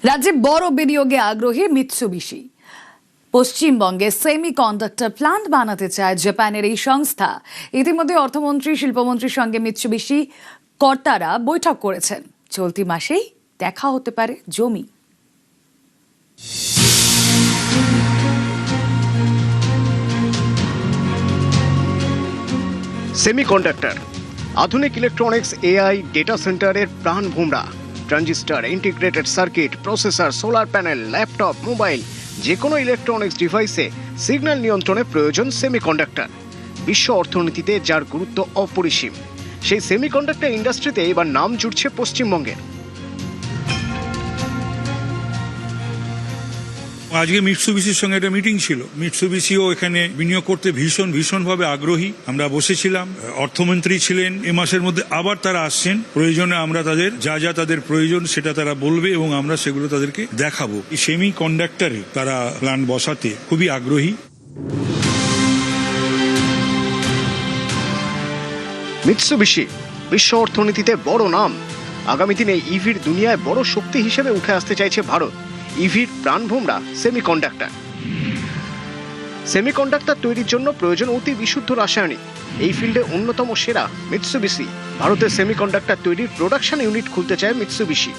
রাজ্যে বড় বিনিয়োগে আগ্রহী মিৎসুবিশি। পশ্চিমবঙ্গে সেমিকন্ডাক্টর প্ল্যান্ট বানাতে চায় জাপানের এই সংস্থা। ইতিমধ্যে অর্থমন্ত্রী শিল্পমন্ত্রীর সঙ্গে মিৎসুবিশি কর্তারা বৈঠক করেছেন। চলতি মাসেই দেখা হতে পারে জমি। সেমিকন্ডাক্টর, আধুনিক ইলেকট্রনিক্স, এআই, ডেটা সেন্টারের প্রাণ ভোমরা। Transistor, integrated circuit, processor, solar panel, laptop, mobile, যে কোনো ইলেকট্রনিক্স ডিভাইসে সিগন্যাল নিয়ন্ত্রণে প্রয়োজন সেমিকন্ডাক্টর। বিশ্ব অর্থনীতিতে যার গুরুত্ব অপরিসীম, সেই সেমিকন্ডাক্টর ইন্ডাস্ট্রিতে এবার নাম জুড়ছে পশ্চিমবঙ্গের। আজকে মিৎসুবিশির সঙ্গে একটা মিটিং ছিল। মিৎসুবিশিও এখানে বিনিয়োগ করতে ভীষণভাবে আগ্রহী। আমরা বসেছিলাম, অর্থমন্ত্রী ছিলেন। এ মাসের মধ্যে আবার তারা আসছেন। প্রয়োজনে আমরা তাদের যা তাদের প্রয়োজন সেটা তারা বলবে এবং আমরা সেগুলো তাদেরকে দেখাবো। এই সেমি কন্ডাক্টরে তারা প্ল্যান্ট বসাতে খুবই আগ্রহী। মিৎসুবিশি বিশ্ব অর্থনীতিতে বড় নাম। আগামী দিনে ইভির দুনিয়ায় বড় শক্তি হিসেবে উঠে আসতে চাইছে ভারত। ইভির প্রাণভোমরা সেমিকন্ডাক্টর। সেমিকন্ডাক্টর তৈরির জন্য প্রয়োজন অতি বিশুদ্ধ রাসায়নিক। এই ফিল্ডে অন্যতম সেরা মিৎসুবিশি। ভারতের সেমিকন্ডাক্টর তৈরির প্রোডাকশন ইউনিট খুলতে চায় মিৎসুবিশি।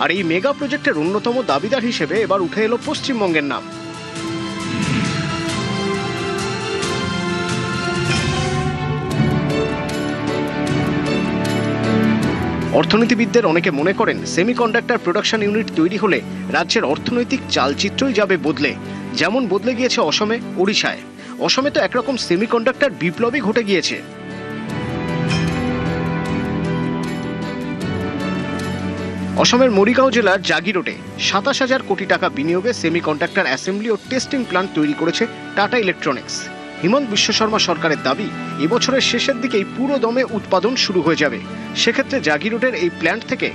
আর এই মেগা প্রজেক্টের অন্যতম দাবিদার হিসেবে এবার উঠে এলো পশ্চিমবঙ্গের নাম। অর্থনীতিবিদদের অনেকে মনে করেন সেমিকন্ডাক্টর প্রোডাকশন ইউনিট তৈরি হলে রাজ্যের অর্থনৈতিক চালচিত্রই যাবে বদলে, যেমন বদলে গিয়েছে অসমে, ওড়িশায়। অসমে তো একরকম সেমিকন্ডাক্টর বিপ্লবই ঘটে গিয়েছে। অসমের মরিগাঁও জেলার জাগিরোডে ২৭,০০০ কোটি টাকা বিনিয়োগে সেমিকন্ডাক্টর অ্যাসেম্বলি ও টেস্টিং প্ল্যান্ট তৈরি করেছে টাটা ইলেকট্রনিক্স। হিমন্ত বিশ্ব শর্মা সরকারের দাবি, এবছরের শেষের দিকেই পুরো দমে উৎপাদন শুরু হয়ে যাবে। সেক্ষেত্রে জাগিরোডের এই প্ল্যান্ট থেকে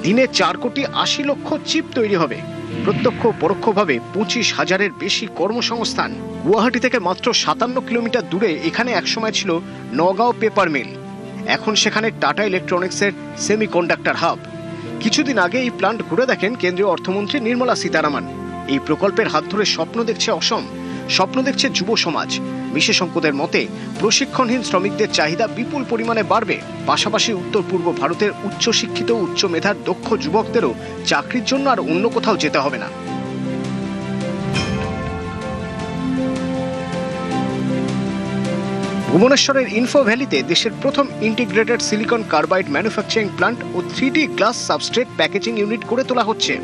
দিনে 4,80,00,000 চিপ তৈরি হবে। প্রত্যক্ষ পরোক্ষভাবে 25,000-এর বেশি কর্মসংস্থান। গুয়াহাটি থেকে মাত্র 57 কিলোমিটার দূরে এখানে একসময় ছিল নগাঁও পেপার মিল। এখন সেখানে টাটা ইলেকট্রনিক্সের সেমিকন্ডাক্টর হাব। কিছুদিন আগে এই প্ল্যান্ট ঘুরে দেখেন কেন্দ্রীয় অর্থমন্ত্রী নির্মলা সীতারামন। এই প্রকল্পের হাত ধরে স্বপ্ন দেখছে অসম, স্বপ্ন দেখছে যুব সমাজ। বিশেষজ্ঞদের মতে প্রশিক্ষণহীন শ্রমিকদের চাহিদা বিপুল পরিমাণে বাড়বে। পাশাপাশি উত্তর পূর্ব ভারতের উচ্চশিক্ষিত উচ্চ মেধার দক্ষ যুবকদেরও চাকরির জন্য আর অন্য কোথাও যেতে হবে না। ভুবনেশ্বরের ইনফো ভ্যালিতে দেশের প্রথম integrated silicon carbide manufacturing plant ও 3D glass substrate packaging unit গড়ে তোলা হচ্ছে।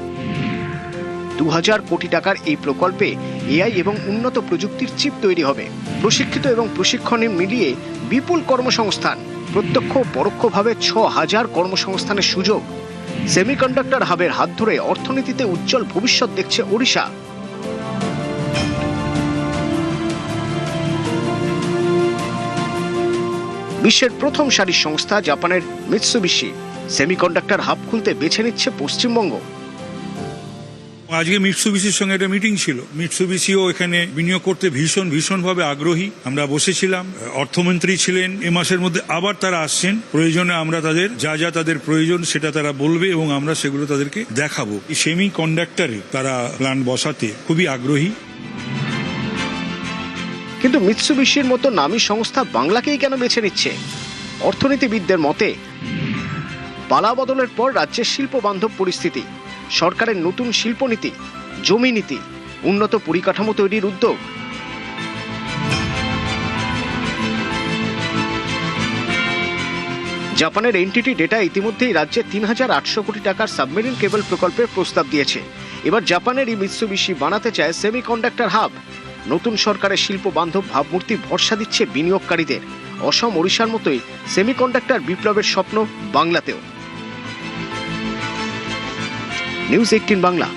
২,০০০ কোটি টাকার এই প্রকল্পে এআই এবং উন্নত প্রযুক্তির চিপ তৈরি হবে। প্রশিক্ষিত এবং প্রশিক্ষণে মিলিয়ে বিপুল কর্মসংস্থান। প্রত্যক্ষ পরোক্ষভাবে ৬,০০০ কর্মসংস্থানের সুযোগ। সেমিকন্ডাক্টর হাবের হাত ধরে অর্থনীতিতে উজ্জ্বল ভবিষ্যৎ দেখছে ওড়িশা। বিশ্বের প্রথম সারির সংস্থা জাপানের মিৎসুবিশি সেমিকন্ডাক্টর হাব খুলতে বেছে নিচ্ছে পশ্চিমবঙ্গ। আজকে মিৎসুবিশির সঙ্গে একটা মিটিং ছিল। মিৎসুবিশিও এখানে বিনিয়োগ করতে ভীষণভাবে আগ্রহী। আমরা বসেছিলাম, অর্থমন্ত্রী ছিলেন। এ মাসের মধ্যে আবার তারা আসছেন। প্রয়োজনে আমরা তাদের যা তাদের প্রয়োজন সেটা তারা বলবে এবং আমরা সেগুলো তাদেরকে দেখাবো। এই সেমি কন্ডাক্টরে তারা প্ল্যান্ট বসাতে খুবই আগ্রহী। কিন্তু মিৎসুবিশির মতো নামী সংস্থা বাংলাকেই কেন বেছে নিচ্ছে? অর্থনীতিবিদদের মতে পালা বদলের পর রাজ্যের শিল্প বান্ধব পরিস্থিতি, সরকারের নতুন শিল্পনীতি, জমি নীতি, উন্নত পরিকাঠামো তৈরির উদ্যোগ। জাপানের এনটিটি ডেটা ইতিমধ্যেই রাজ্যে ৩,৮০০ কোটি টাকার সাবমেরিন কেবল প্রকল্পের প্রস্তাব দিয়েছে। এবার জাপানের এই মিৎসুবিশি বানাতে চায় সেমিকন্ডাক্টর হাব। নতুন সরকারের শিল্প বান্ধব ভাবমূর্তি ভরসা দিচ্ছে বিনিয়োগকারীদের। অসম, ওড়িশার মতোই সেমিকন্ডাক্টর বিপ্লবের স্বপ্ন বাংলাতেও। নিউজ 18 বাংলা।